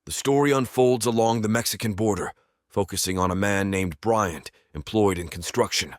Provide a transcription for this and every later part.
The story unfolds along the Mexican border, focusing on a man named Bryant, employed in construction.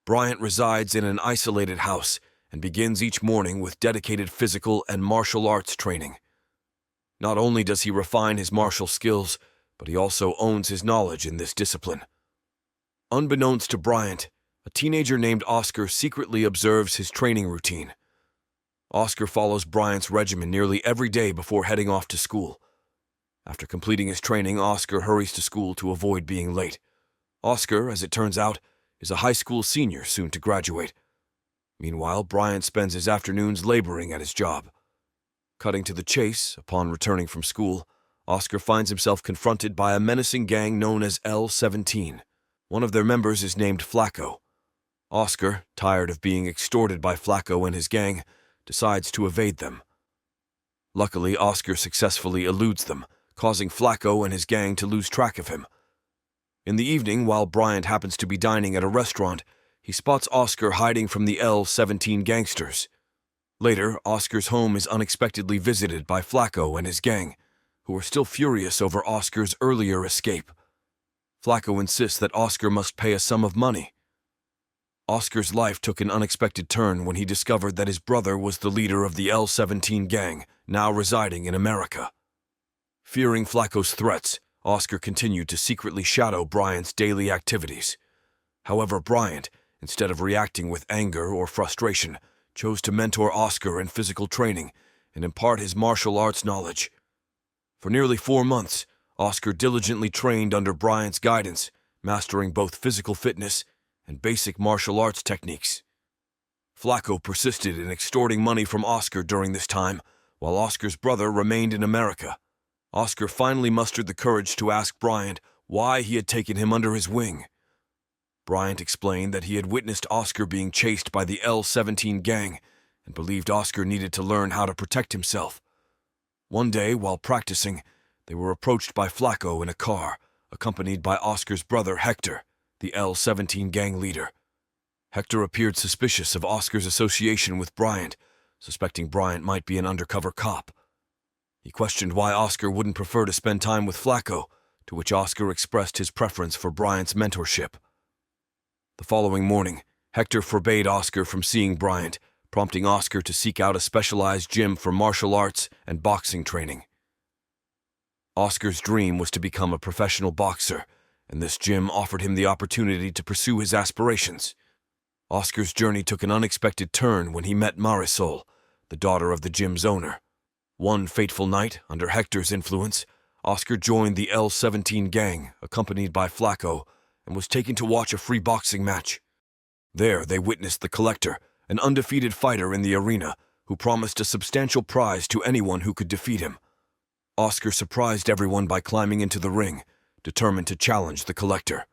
Bryant resides in an isolated house and begins each morning with dedicated physical and martial arts training. Not only does he refine his martial skills, but he also owns his knowledge in this discipline. Unbeknownst to Bryant, a teenager named Oscar secretly observes his training routine. Oscar follows Bryant's regimen nearly every day before heading off to school. After completing his training, Oscar hurries to school to avoid being late. Oscar, as it turns out, is a high school senior soon to graduate. Meanwhile, Bryant spends his afternoons laboring at his job. Cutting to the chase, upon returning from school, Oscar finds himself confronted by a menacing gang known as L-17. One of their members is named Flacko. Oscar, tired of being extorted by Flacko and his gang, decides to evade them. Luckily, Oscar successfully eludes them, causing Flacko and his gang to lose track of him. In the evening, while Bryant happens to be dining at a restaurant, he spots Oscar hiding from the L-17 gangsters. Later, Oscar's home is unexpectedly visited by Flacko and his gang, who are still furious over Oscar's earlier escape. Flacko insists that Oscar must pay a sum of money. Oscar's life took an unexpected turn when he discovered that his brother was the leader of the L-17 gang, now residing in America. Fearing Flacko's threats, Oscar continued to secretly shadow Bryant's daily activities. However, Bryant, instead of reacting with anger or frustration, chose to mentor Oscar in physical training and impart his martial arts knowledge. For nearly 4 months, Oscar diligently trained under Bryant's guidance, mastering both physical fitness and basic martial arts techniques. Flacko persisted in extorting money from Oscar during this time, while Oscar's brother remained in America. Oscar finally mustered the courage to ask Bryant why he had taken him under his wing. Bryant explained that he had witnessed Oscar being chased by the L-17 gang and believed Oscar needed to learn how to protect himself. One day, while practicing, they were approached by Flacko in a car, accompanied by Oscar's brother Hector, the L-17 gang leader. Hector appeared suspicious of Oscar's association with Bryant, suspecting Bryant might be an undercover cop. He questioned why Oscar wouldn't prefer to spend time with Flacko, to which Oscar expressed his preference for Bryant's mentorship. The following morning, Hector forbade Oscar from seeing Bryant, prompting Oscar to seek out a specialized gym for martial arts and boxing training. Oscar's dream was to become a professional boxer, and this gym offered him the opportunity to pursue his aspirations. Oscar's journey took an unexpected turn when he met Marisol, the daughter of the gym's owner. One fateful night, under Hector's influence, Oscar joined the L-17 gang, accompanied by Flacko, and was taken to watch a free boxing match. There, they witnessed the Collector, an undefeated fighter in the arena, who promised a substantial prize to anyone who could defeat him. Oscar surprised everyone by climbing into the ring, determined to challenge the Collector.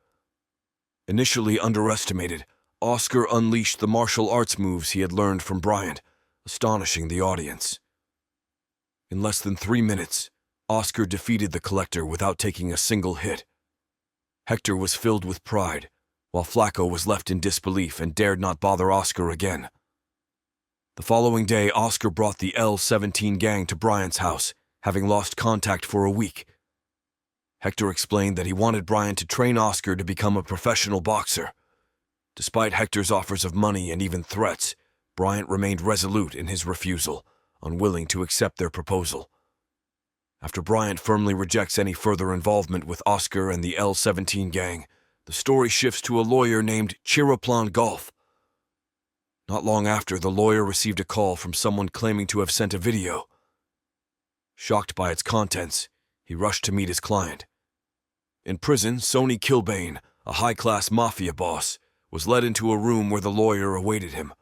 Initially underestimated, Oscar unleashed the martial arts moves he had learned from Bryant, astonishing the audience. In less than 3 minutes, Oscar defeated the Collector without taking a single hit. Hector was filled with pride, while Flacko was left in disbelief and dared not bother Oscar again. The following day, Oscar brought the L-17 gang to Bryant's house, having lost contact for a week. Hector explained that he wanted Bryant to train Oscar to become a professional boxer. Despite Hector's offers of money and even threats, Bryant remained resolute in his refusal, unwilling to accept their proposal. After Bryant firmly rejects any further involvement with Oscar and the L-17 gang, the story shifts to a lawyer named Chiroplan Golf. Not long after, the lawyer received a call from someone claiming to have sent a video. Shocked by its contents, he rushed to meet his client. In prison, Sonny Kilbane, a high-class Mafia boss, was led into a room where the lawyer awaited him.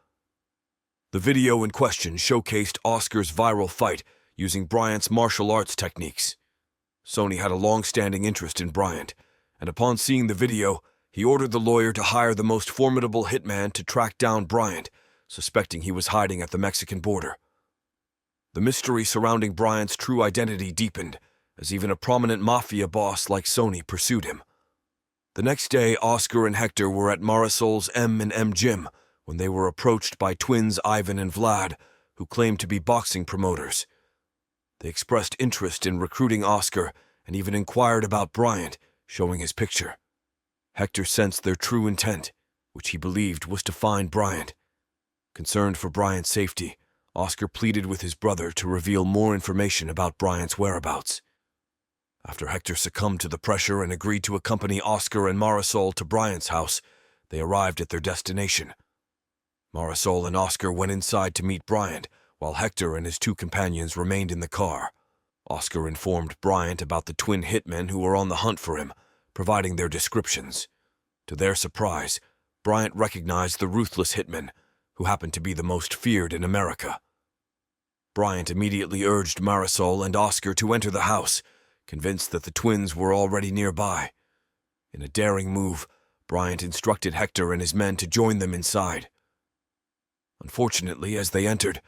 The video in question showcased Oscar's viral fight using Bryant's martial arts techniques. Sonny had a long-standing interest in Bryant, and upon seeing the video, he ordered the lawyer to hire the most formidable hitman to track down Bryant, suspecting he was hiding at the Mexican border. The mystery surrounding Bryant's true identity deepened, as even a prominent Mafia boss like Sonny pursued him. The next day, Oscar and Hector were at Marisol's M&M gym when they were approached by twins Ivan and Vlad, who claimed to be boxing promoters. They expressed interest in recruiting Oscar and even inquired about Bryant, showing his picture. Hector sensed their true intent, which he believed was to find Bryant. Concerned for Bryant's safety, Oscar pleaded with his brother to reveal more information about Bryant's whereabouts. After Hector succumbed to the pressure and agreed to accompany Oscar and Marisol to Bryant's house, they arrived at their destination. Marisol and Oscar went inside to meet Bryant, while Hector and his two companions remained in the car. Oscar informed Bryant about the twin hitmen who were on the hunt for him, providing their descriptions. To their surprise, Bryant recognized the ruthless hitmen, who happened to be the most feared in America. Bryant immediately urged Marisol and Oscar to enter the house, convinced that the twins were already nearby. In a daring move, Bryant instructed Hector and his men to join them inside. Unfortunately, as they entered,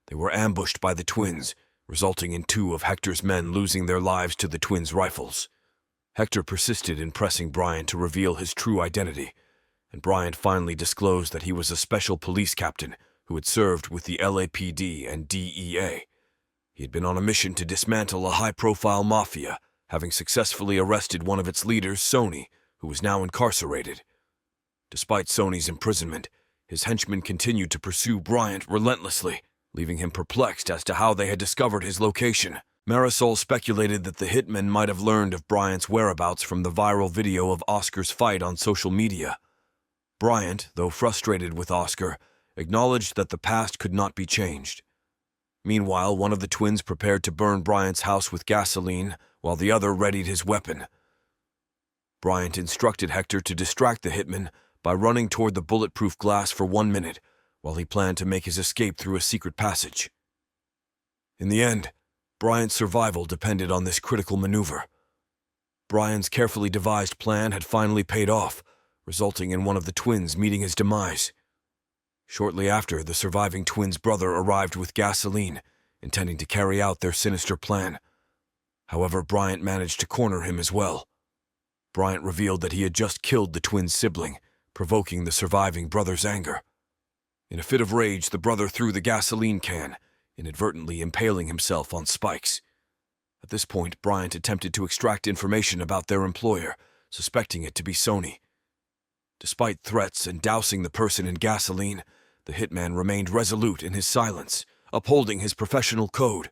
they were ambushed by the twins, resulting in two of Hector's men losing their lives to the twins' rifles. Hector persisted in pressing Bryant to reveal his true identity, and Bryant finally disclosed that he was a special police captain who had served with the LAPD and DEA. He had been on a mission to dismantle a high-profile mafia, having successfully arrested one of its leaders, Sony, who was now incarcerated. Despite Sony's imprisonment, his henchmen continued to pursue Bryant relentlessly, leaving him perplexed as to how they had discovered his location. Marisol speculated that the hitmen might have learned of Bryant's whereabouts from the viral video of Oscar's fight on social media. Bryant, though frustrated with Oscar, acknowledged that the past could not be changed. Meanwhile, one of the twins prepared to burn Bryant's house with gasoline, while the other readied his weapon. Bryant instructed Hector to distract the hitman by running toward the bulletproof glass for 1 minute, while he planned to make his escape through a secret passage. In the end, Bryant's survival depended on this critical maneuver. Bryant's carefully devised plan had finally paid off, resulting in one of the twins meeting his demise. Shortly after, the surviving twins' brother arrived with gasoline, intending to carry out their sinister plan. However, Bryant managed to corner him as well. Bryant revealed that he had just killed the twins' sibling, provoking the surviving brother's anger. In a fit of rage, the brother threw the gasoline can, inadvertently impaling himself on spikes. At this point, Bryant attempted to extract information about their employer, suspecting it to be Sony. Despite threats and dousing the person in gasoline, the hitman remained resolute in his silence, upholding his professional code.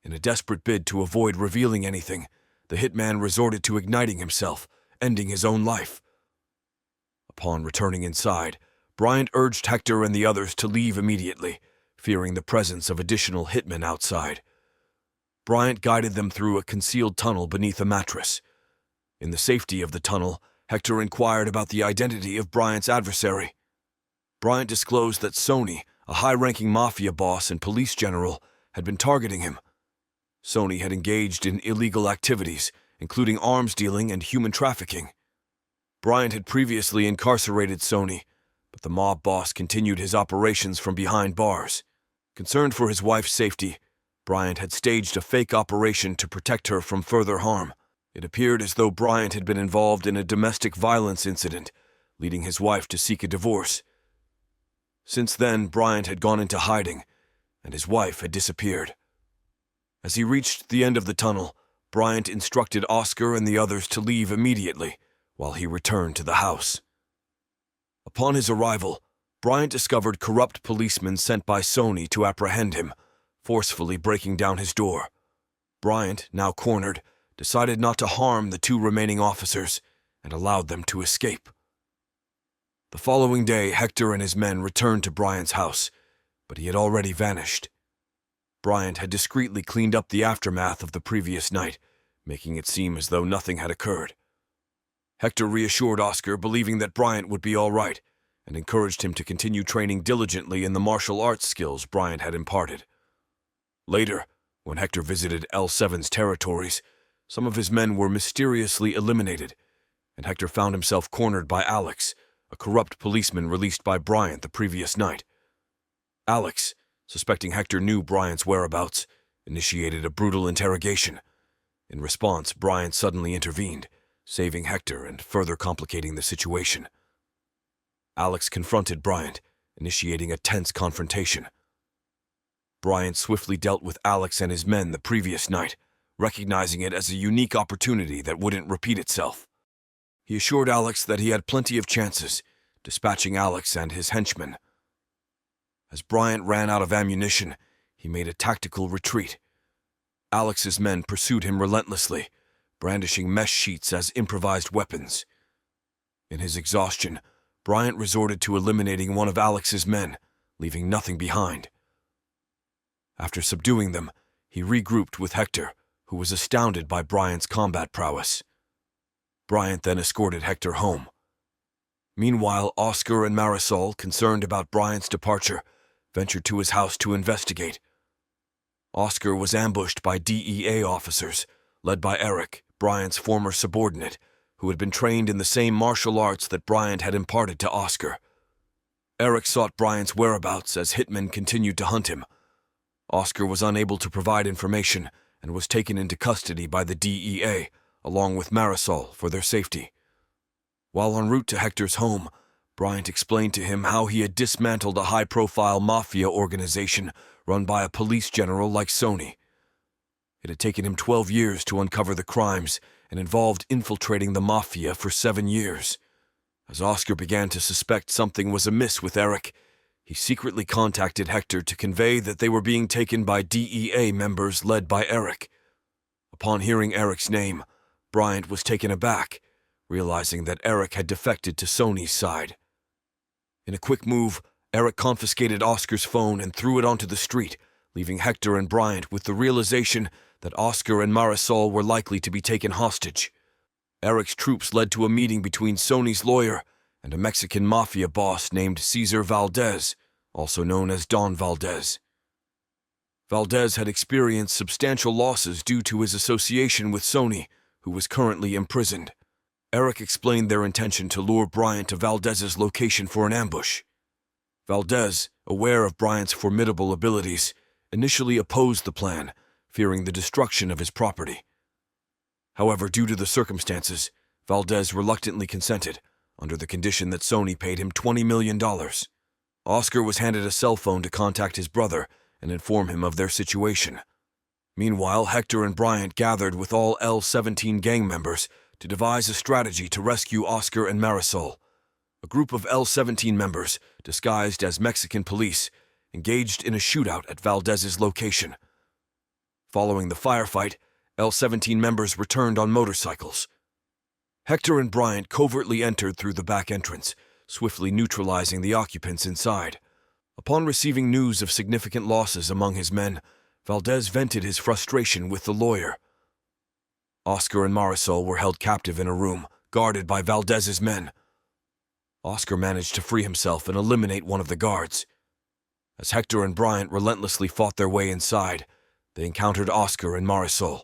In a desperate bid to avoid revealing anything, the hitman resorted to igniting himself, ending his own life. Upon returning inside, Bryant urged Hector and the others to leave immediately, fearing the presence of additional hitmen outside. Bryant guided them through a concealed tunnel beneath a mattress. In the safety of the tunnel, Hector inquired about the identity of Bryant's adversary. Bryant disclosed that Sony, a high-ranking mafia boss and police general, had been targeting him. Sony had engaged in illegal activities, including arms dealing and human trafficking. Bryant had previously incarcerated Sony, but the mob boss continued his operations from behind bars. Concerned for his wife's safety, Bryant had staged a fake operation to protect her from further harm. It appeared as though Bryant had been involved in a domestic violence incident, leading his wife to seek a divorce. Since then, Bryant had gone into hiding, and his wife had disappeared. As he reached the end of the tunnel, Bryant instructed Oscar and the others to leave immediately, while he returned to the house. Upon his arrival, Bryant discovered corrupt policemen sent by Sony to apprehend him, forcefully breaking down his door. Bryant, now cornered, decided not to harm the two remaining officers and allowed them to escape. The following day, Hector and his men returned to Bryant's house, but he had already vanished. Bryant had discreetly cleaned up the aftermath of the previous night, making it seem as though nothing had occurred. Hector reassured Oscar, believing that Bryant would be all right, and encouraged him to continue training diligently in the martial arts skills Bryant had imparted. Later, when Hector visited L7's territories, some of his men were mysteriously eliminated, and Hector found himself cornered by Alex, a corrupt policeman released by Bryant the previous night. Alex, suspecting Hector knew Bryant's whereabouts, initiated a brutal interrogation. In response, Bryant suddenly intervened, saving Hector and further complicating the situation. Alex confronted Bryant, initiating a tense confrontation. Bryant swiftly dealt with Alex and his men the previous night, recognizing it as a unique opportunity that wouldn't repeat itself. He assured Alex that he had plenty of chances, dispatching Alex and his henchmen. As Bryant ran out of ammunition, he made a tactical retreat. Alex's men pursued him relentlessly, brandishing mesh sheets as improvised weapons. In his exhaustion, Bryant resorted to eliminating one of Alex's men, leaving nothing behind. After subduing them, he regrouped with Hector, who was astounded by Bryant's combat prowess. Bryant then escorted Hector home. Meanwhile, Oscar and Marisol, concerned about Bryant's departure, ventured to his house to investigate. Oscar was ambushed by DEA officers, led by Eric, Bryant's former subordinate, who had been trained in the same martial arts that Bryant had imparted to Oscar. Eric sought Bryant's whereabouts as hitmen continued to hunt him. Oscar was unable to provide information and was taken into custody by the DEA, along with Marisol, for their safety. While en route to Hector's home, Bryant explained to him how he had dismantled a high-profile Mafia organization run by a police general like Sony. It had taken him 12 years to uncover the crimes and involved infiltrating the Mafia for 7 years. As Oscar began to suspect something was amiss with Eric, he secretly contacted Hector to convey that they were being taken by DEA members led by Eric. Upon hearing Eric's name, Bryant was taken aback, realizing that Eric had defected to Sony's side. In a quick move, Eric confiscated Oscar's phone and threw it onto the street, leaving Hector and Bryant with the realization that Oscar and Marisol were likely to be taken hostage. Eric's troops led to a meeting between Sony's lawyer and a Mexican Mafia boss named Cesar Valdez, also known as Don Valdez. Valdez had experienced substantial losses due to his association with Sony, who was currently imprisoned. Eric explained their intention to lure Bryant to Valdez's location for an ambush. Valdez, aware of Bryant's formidable abilities, initially opposed the plan, fearing the destruction of his property. However, due to the circumstances, Valdez reluctantly consented, under the condition that Sony paid him $20 million. Oscar was handed a cell phone to contact his brother and inform him of their situation. Meanwhile, Hector and Bryant gathered with all L-17 gang members to devise a strategy to rescue Oscar and Marisol. A group of L-17 members, disguised as Mexican police, engaged in a shootout at Valdez's location. Following the firefight, L-17 members returned on motorcycles. Hector and Bryant covertly entered through the back entrance, swiftly neutralizing the occupants inside. Upon receiving news of significant losses among his men, Valdez vented his frustration with the lawyer. Oscar and Marisol were held captive in a room, guarded by Valdez's men. Oscar managed to free himself and eliminate one of the guards. As Hector and Bryant relentlessly fought their way inside, they encountered Oscar and Marisol.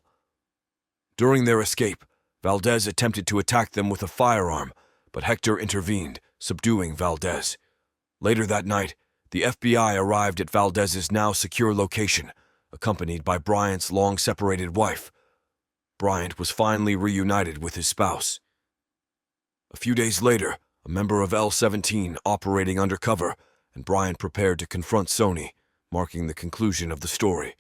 During their escape, Valdez attempted to attack them with a firearm, but Hector intervened, subduing Valdez. Later that night, the FBI arrived at Valdez's now secure location, accompanied by Bryant's long-separated wife. Bryant was finally reunited with his spouse. A few days later, a member of L-17 operating undercover, and Bryant prepared to confront Sony, marking the conclusion of the story.